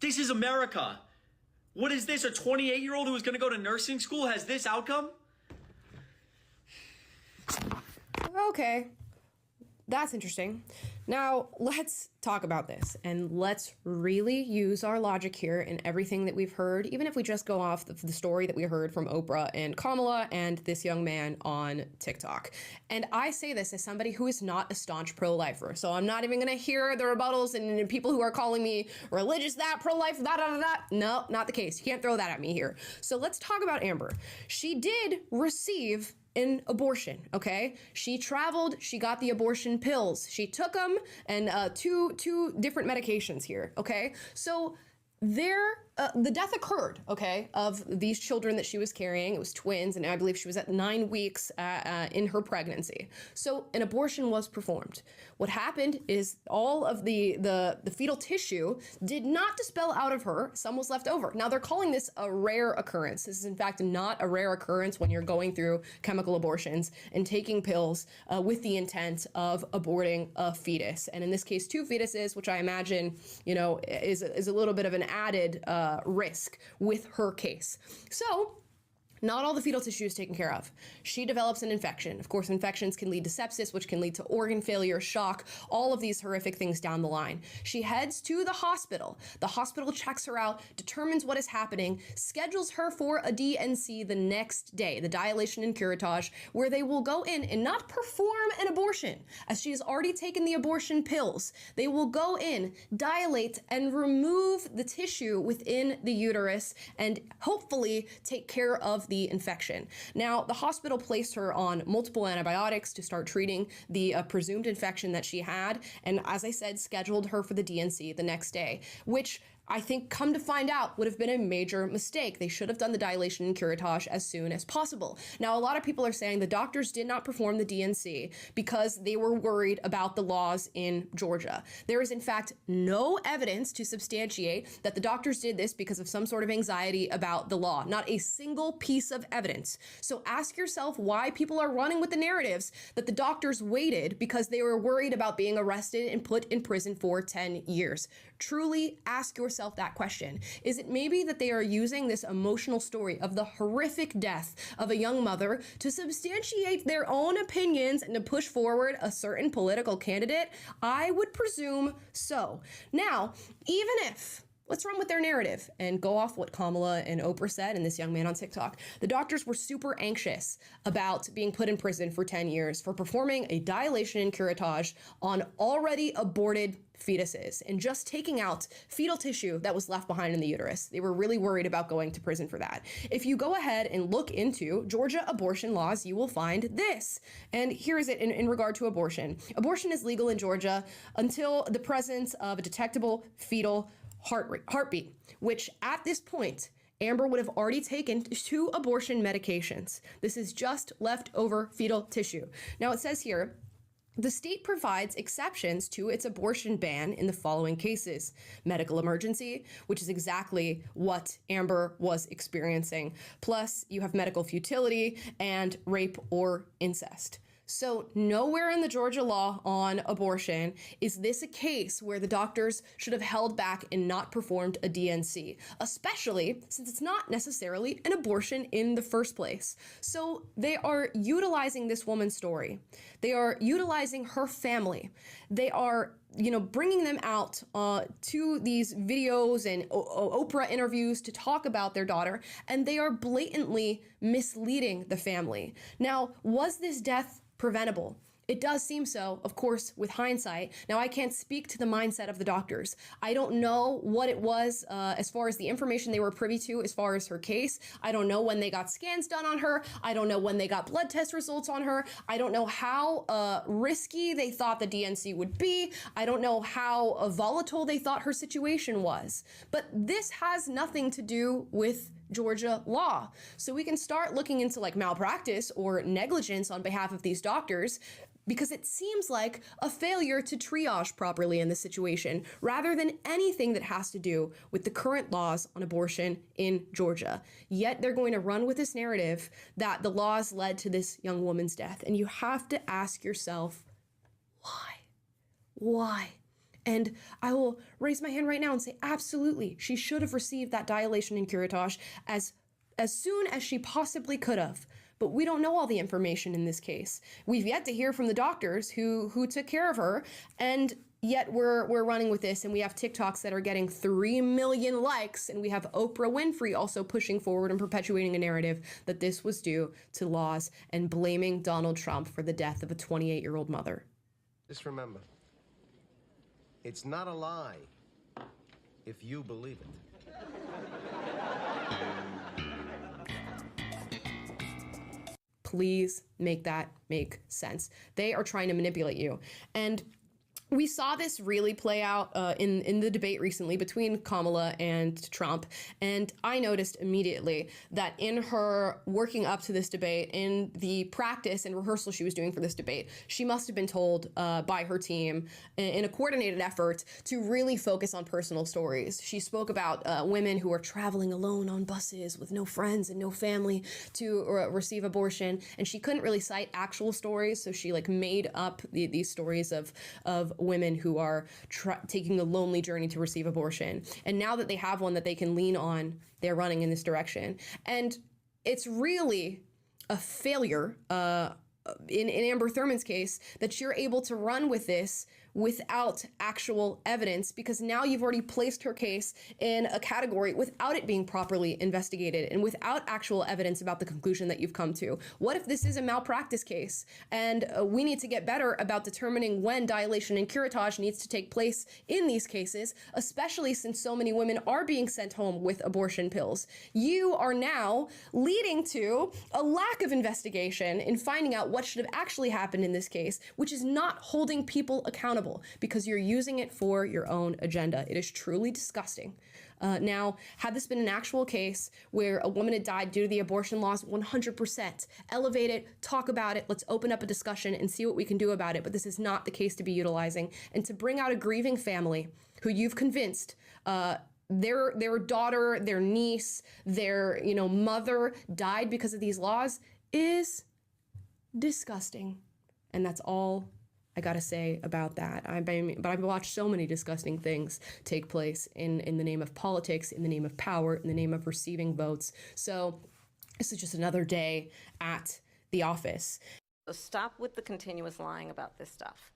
This is America. What is this? A 28-year-old who is going to go to nursing school has this outcome? Okay, that's interesting. Now, let's talk about this, and let's really use our logic here in everything that we've heard, even if we just go off the story that we heard from Oprah and Kamala and this young man on TikTok. And I say this as somebody who is not a staunch pro-lifer, so I'm not even going to hear the rebuttals and people who are calling me religious, that, pro-life, that. No, not the case. You can't throw that at me here. So let's talk about Amber. She did receive an abortion, okay? She traveled, she got the abortion pills, she took them, and two different medications here, okay? So the death occurred, okay, of these children that she was carrying. It was twins, and I believe she was at 9 weeks in her pregnancy. So an abortion was performed. What happened is all of the fetal tissue did not dispel out of her. Some was left over. Now they're calling this a rare occurrence. This is in fact not a rare occurrence when you're going through chemical abortions and taking pills with the intent of aborting a fetus. And in this case, 2 fetuses, which I imagine, you know, is a little bit of an added risk with her case. So not all the fetal tissue is taken care of. She develops an infection. Of course, infections can lead to sepsis, which can lead to organ failure, shock, all of these horrific things down the line. She heads to the hospital. The hospital checks her out, determines what is happening, schedules her for a DNC the next day, the dilation and curettage, where they will go in and not perform an abortion, as she has already taken the abortion pills. They will go in, dilate, and remove the tissue within the uterus and hopefully take care of the infection. Now, the hospital placed her on multiple antibiotics to start treating the presumed infection that she had, and as I said, scheduled her for the DNC the next day, which I think, come to find out, would have been a major mistake. They should have done the dilation and curettage as soon as possible. Now, a lot of people are saying the doctors did not perform the DNC because they were worried about the laws in Georgia. There is, in fact, no evidence to substantiate that the doctors did this because of some sort of anxiety about the law. Not a single piece of evidence. So ask yourself why people are running with the narratives that the doctors waited because they were worried about being arrested and put in prison for 10 years. Truly ask yourself that question. Is it maybe that they are using this emotional story of the horrific death of a young mother to substantiate their own opinions and to push forward a certain political candidate? I would presume so. Now, even if let's run with their narrative and go off what Kamala and Oprah said and this young man on TikTok. The doctors were super anxious about being put in prison for 10 years for performing a dilation and curettage on already aborted fetuses and just taking out fetal tissue that was left behind in the uterus. They were really worried about going to prison for that. If you go ahead and look into Georgia abortion laws, you will find this. And here is it in regard to abortion. Abortion is legal in Georgia until the presence of a detectable fetal heartbeat, which at this point, Amber would have already taken 2 abortion medications. This is just leftover fetal tissue. Now it says here, the state provides exceptions to its abortion ban in the following cases: medical emergency, which is exactly what Amber was experiencing. Plus, you have medical futility and rape or incest. So nowhere in the Georgia law on abortion is this a case where the doctors should have held back and not performed a DNC, especially since it's not necessarily an abortion in the first place. So they are utilizing this woman's story. They are utilizing her family. They are bringing them out to these videos and Oprah interviews to talk about their daughter, and they are blatantly misleading the family. Now, was this death preventable? It does seem so, of course, with hindsight. Now, I can't speak to the mindset of the doctors. I don't know what it was as far as the information they were privy to as far as her case. I don't know when they got scans done on her. I don't know when they got blood test results on her. I don't know how risky they thought the DNC would be. I don't know how volatile they thought her situation was. But this has nothing to do with Georgia law. So we can start looking into like malpractice or negligence on behalf of these doctors, because it seems like a failure to triage properly in this situation rather than anything that has to do with the current laws on abortion in Georgia. Yet they're going to run with this narrative that the laws led to this young woman's death. And you have to ask yourself, why? Why? And I will raise my hand right now and say, absolutely, she should have received that dilation and curettage as soon as she possibly could have. But we don't know all the information in this case. We've yet to hear from the doctors who took care of her, and yet we're running with this, and we have TikToks that are getting 3 million likes, and we have Oprah Winfrey also pushing forward and perpetuating a narrative that this was due to laws and blaming Donald Trump for the death of a 28-year-old mother. Just remember, it's not a lie if you believe it. Please make that make sense. They are trying to manipulate you. And we saw this really play out in the debate recently between Kamala and Trump. And I noticed immediately that in her working up to this debate, in the practice and rehearsal she was doing for this debate, she must have been told by her team in a coordinated effort to really focus on personal stories. She spoke about women who are traveling alone on buses with no friends and no family to receive abortion. And she couldn't really cite actual stories. So she made up these stories of women who are taking a lonely journey to receive abortion. And now that they have one that they can lean on, they're running in this direction. And it's really a failure in Amber Thurman's case that you're able to run with this without actual evidence, because now you've already placed her case in a category without it being properly investigated and without actual evidence about the conclusion that you've come to. What if this is a malpractice case? And we need to get better about determining when dilation and curettage needs to take place in these cases, especially since so many women are being sent home with abortion pills. You are now leading to a lack of investigation in finding out what should have actually happened in this case, which is not holding people accountable, because you're using it for your own agenda. It is truly disgusting. Now, had this been an actual case where a woman had died due to the abortion laws, 100%. Elevate it, talk about it, let's open up a discussion and see what we can do about it. But this is not the case to be utilizing. And to bring out a grieving family who you've convinced their daughter, their niece, their mother died because of these laws is disgusting. And that's all I gotta say about that. But I've watched so many disgusting things take place in the name of politics, in the name of power, in the name of receiving votes. So this is just another day at the office. So stop with the continuous lying about this stuff.